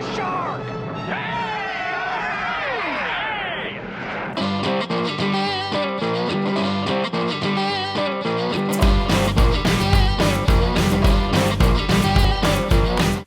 S.H.A.R.C!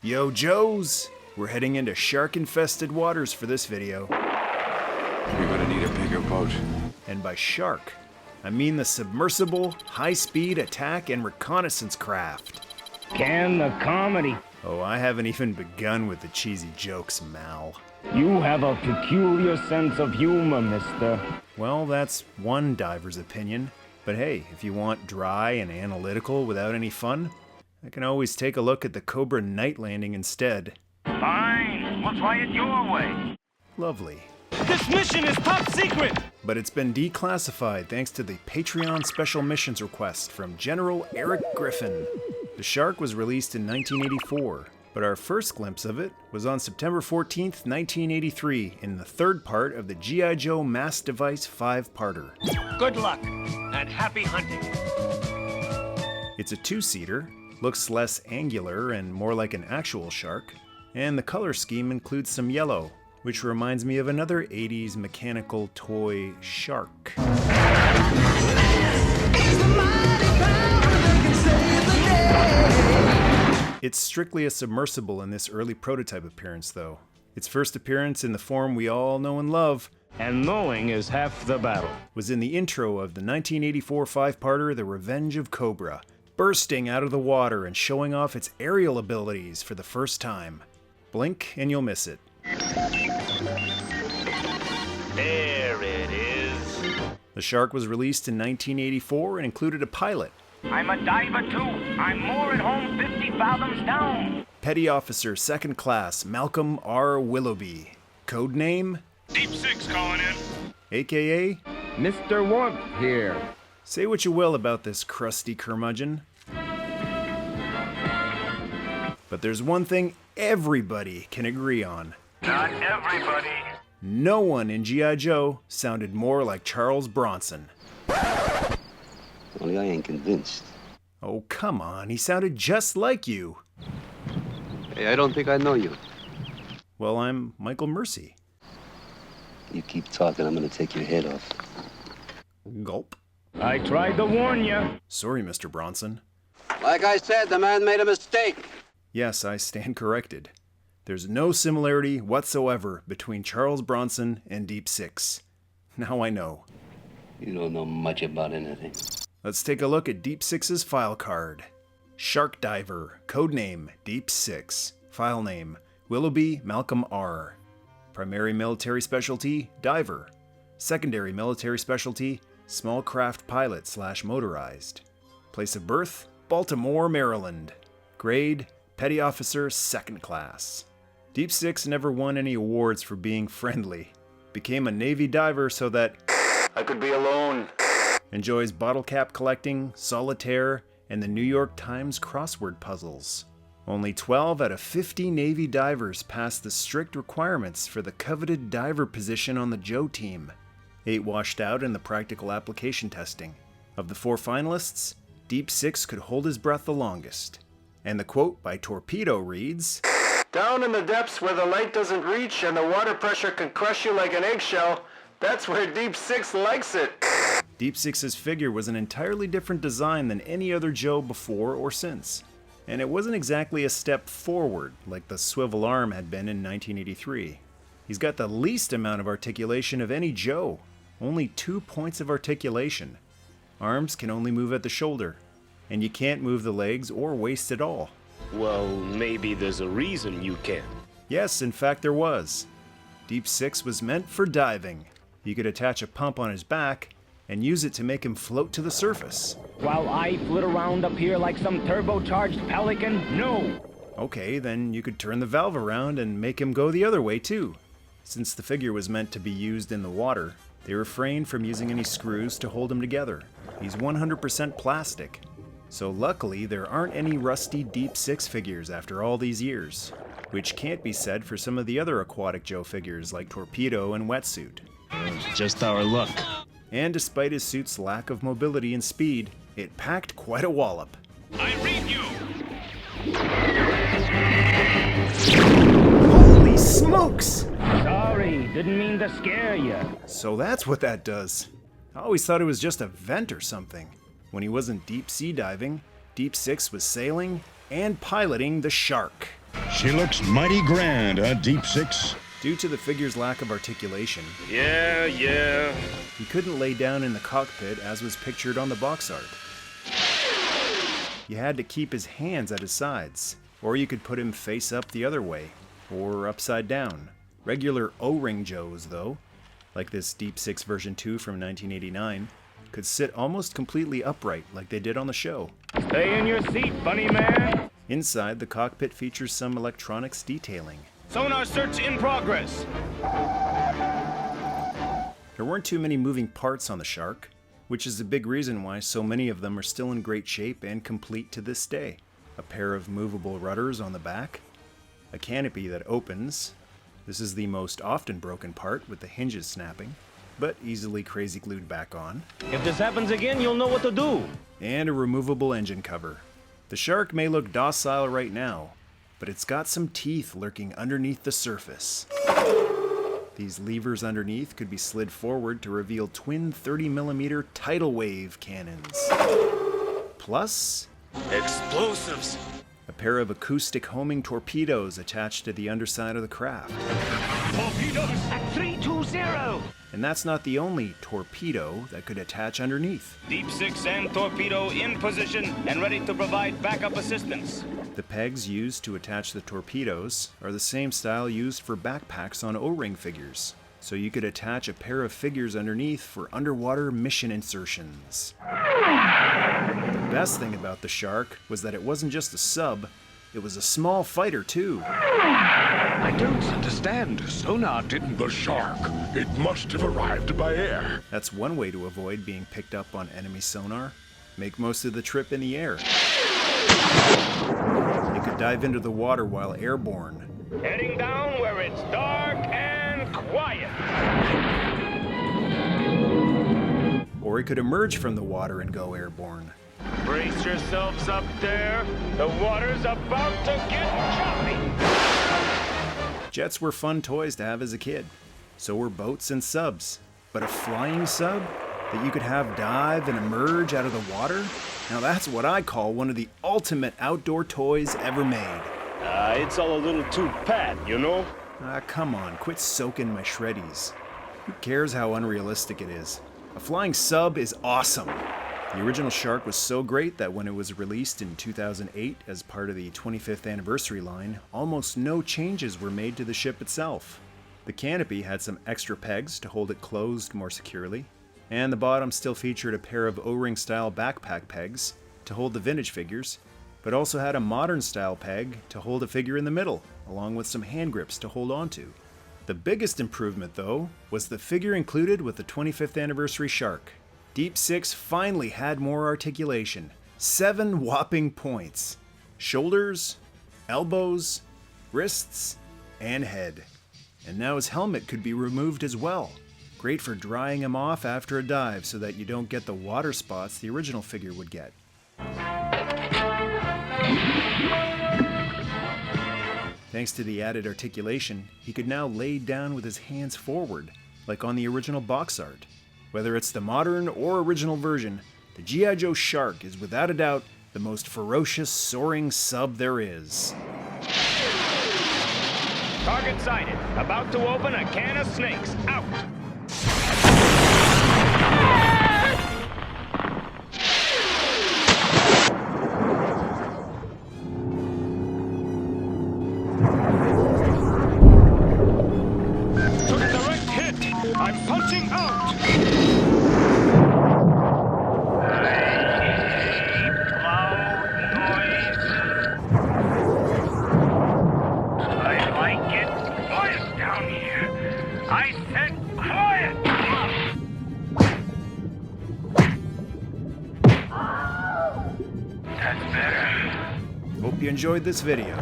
Yo, Joes! We're heading into shark-infested waters for this video. You're gonna need a bigger boat. And by shark, I mean the submersible, high-speed attack and reconnaissance craft. Can the comedy. Oh, I haven't even begun with the cheesy jokes, Mal. You have a peculiar sense of humor, mister. Well, that's one diver's opinion. But hey, if you want dry and analytical without any fun, I can always take a look at the Cobra night landing instead. Fine, we'll try it your way. Lovely. This mission is top secret! But it's been declassified thanks to the Patreon special missions request from General Eric Griffin. The S.H.A.R.C was released in 1984, but our first glimpse of it was on September 14th, 1983, in the third part of the G.I. Joe Mass Device 5-parter. Good luck, and happy hunting. It's a two-seater, looks less angular and more like an actual shark, and the color scheme includes some yellow, which reminds me of another 80s mechanical toy shark. It's strictly a submersible in this early prototype appearance, though. Its first appearance in the form we all know and love, And knowing is half the battle. was in the intro of the 1984 5-parter The Revenge of Cobra, bursting out of the water and showing off its aerial abilities for the first time. Blink and you'll miss it. There it is. The S.H.A.R.C was released in 1984 and included a pilot, I'm a diver too. I'm more at home 50 fathoms down. Petty Officer 2nd Class Malcolm R. Willoughby, codename, Deep Six calling in. aka, Mr. Warmth here. say what you will about this crusty curmudgeon, but there's one thing everybody can agree on. Not everybody. No one in G.I. Joe sounded more like Charles Bronson. Only I ain't convinced. Oh, come on, he sounded just like you. Hey, I don't think I know you. Well, I'm Michael Mercy. You keep talking, I'm gonna take your head off. Gulp. I tried to warn you. Sorry, Mr. Bronson. Like I said, the man made a mistake. Yes, I stand corrected. There's no similarity whatsoever between Charles Bronson and Deep Six. Now I know. You don't know much about anything. Let's take a look at Deep Six's file card. Shark Diver, codename Deep Six. File name Willoughby Malcolm R. Primary military specialty Diver. Secondary military specialty Small craft pilot / motorized. Place of birth Baltimore, Maryland. Grade Petty Officer 2nd Class. Deep Six never won any awards for being friendly. Became a Navy diver so that I could be alone. Enjoys bottle cap collecting, solitaire, and the New York Times crossword puzzles. Only 12 out of 50 Navy divers passed the strict requirements for the coveted diver position on the Joe team. 8 washed out in the practical application testing. Of the 4 finalists, Deep Six could hold his breath the longest. And the quote by Torpedo reads, "Down in the depths where the light doesn't reach and the water pressure can crush you like an eggshell, that's where Deep Six likes it." Deep Six's figure was an entirely different design than any other Joe before or since. And it wasn't exactly a step forward like the swivel arm had been in 1983. He's got the least amount of articulation of any Joe, only 2 points of articulation. Arms can only move at the shoulder, and you can't move the legs or waist at all. Well, maybe there's a reason you can. Yes, in fact there was. Deep Six was meant for diving. You could attach a pump on his back and use it to make him float to the surface. While I flit around up here like some turbocharged pelican? No. Okay, then you could turn the valve around and make him go the other way too. Since the figure was meant to be used in the water, they refrained from using any screws to hold him together. He's 100% plastic. So luckily there aren't any rusty Deep Six figures after all these years, which can't be said for some of the other Aquatic Joe figures like Torpedo and Wetsuit. Just our luck. And despite his suit's lack of mobility and speed, it packed quite a wallop. I read you. Holy smokes! Sorry, didn't mean to scare you. So that's what that does. I always thought it was just a vent or something. When he wasn't deep sea diving, Deep Six was sailing and piloting the S.H.A.R.C. She looks mighty grand, huh, Deep Six? Due to the figure's lack of articulation, Yeah. he couldn't lay down in the cockpit as was pictured on the box art. You had to keep his hands at his sides, or you could put him face up the other way, or upside down. Regular O-ring Joes, though, like this Deep Six version 2 from 1989, could sit almost completely upright like they did on the show. Stay in your seat, funny man. Inside, the cockpit features some electronics detailing. Sonar search in progress. There weren't too many moving parts on the S.H.A.R.C, which is a big reason why so many of them are still in great shape and complete to this day. A pair of movable rudders on the back, a canopy that opens. This is the most often broken part with the hinges snapping, but easily crazy glued back on. If this happens again, you'll know what to do. And a removable engine cover. The S.H.A.R.C may look docile right now, but it's got some teeth lurking underneath the surface. These levers underneath could be slid forward to reveal twin 30mm tidal wave cannons. Plus, Explosives. a pair of acoustic homing torpedoes attached to the underside of the craft. Torpedoes at 320. And that's not the only torpedo that could attach underneath. Deep Six and torpedo in position and ready to provide backup assistance. The pegs used to attach the torpedoes are the same style used for backpacks on O-ring figures, so you could attach a pair of figures underneath for underwater mission insertions. The best thing about the S.H.A.R.C was that it wasn't just a sub, it was a small fighter too. I don't understand. Sonar didn't. The S.H.A.R.C. It must have arrived by air. That's one way to avoid being picked up on enemy sonar. Make most of the trip in the air. It could dive into the water while airborne. Heading down where it's dark and quiet. Or it could emerge from the water and go airborne. Brace yourselves up there. The water's about to get choppy. Jets were fun toys to have as a kid. So were boats and subs. But a flying sub that you could have dive and emerge out of the water? Now that's what I call one of the ultimate outdoor toys ever made. It's all a little too pat, you know? Come on, quit soaking my shreddies. Who cares how unrealistic it is? A flying sub is awesome. The original S.H.A.R.C was so great that when it was released in 2008 as part of the 25th anniversary line, almost no changes were made to the ship itself. The canopy had some extra pegs to hold it closed more securely, and the bottom still featured a pair of O-ring style backpack pegs to hold the vintage figures, but also had a modern style peg to hold a figure in the middle, along with some hand grips to hold onto. The biggest improvement, though, was the figure included with the 25th anniversary S.H.A.R.C. Deep Six finally had more articulation. 7 whopping points. Shoulders, elbows, wrists, and head. And now his helmet could be removed as well. Great for drying him off after a dive so that you don't get the water spots the original figure would get. Thanks to the added articulation, he could now lay down with his hands forward, like on the original box art. Whether it's the modern or original version, the G.I. Joe S.H.A.R.C is without a doubt the most ferocious soaring sub there is. Target sighted. About to open a can of snakes. Out. Took a direct hit. I'm punching out. Hope you enjoyed this video.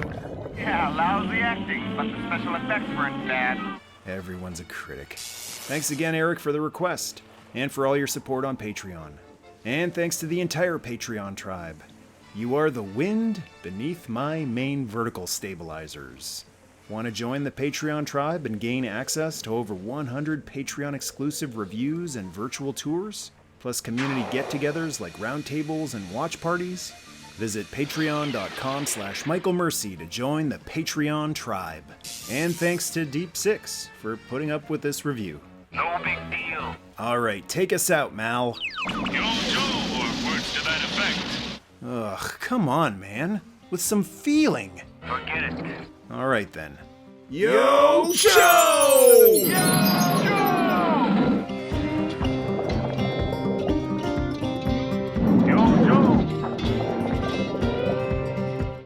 Yeah, lousy acting, but the special effects weren't bad. Everyone's a critic. Thanks again, Eric, for the request, and for all your support on Patreon. And thanks to the entire Patreon tribe. You are the wind beneath my main vertical stabilizers. Want to join the Patreon tribe and gain access to over 100 Patreon exclusive reviews and virtual tours? Plus community get-togethers like roundtables and watch parties? Visit patreon.com/Michael Mercy to join the Patreon tribe. And thanks to Deep Six for putting up with this review. No big deal. Alright, take us out, Mal. Yo, Joe, or words to that effect. Ugh, come on, man. With some feeling. Forget it. Alright then. Yo, Joe!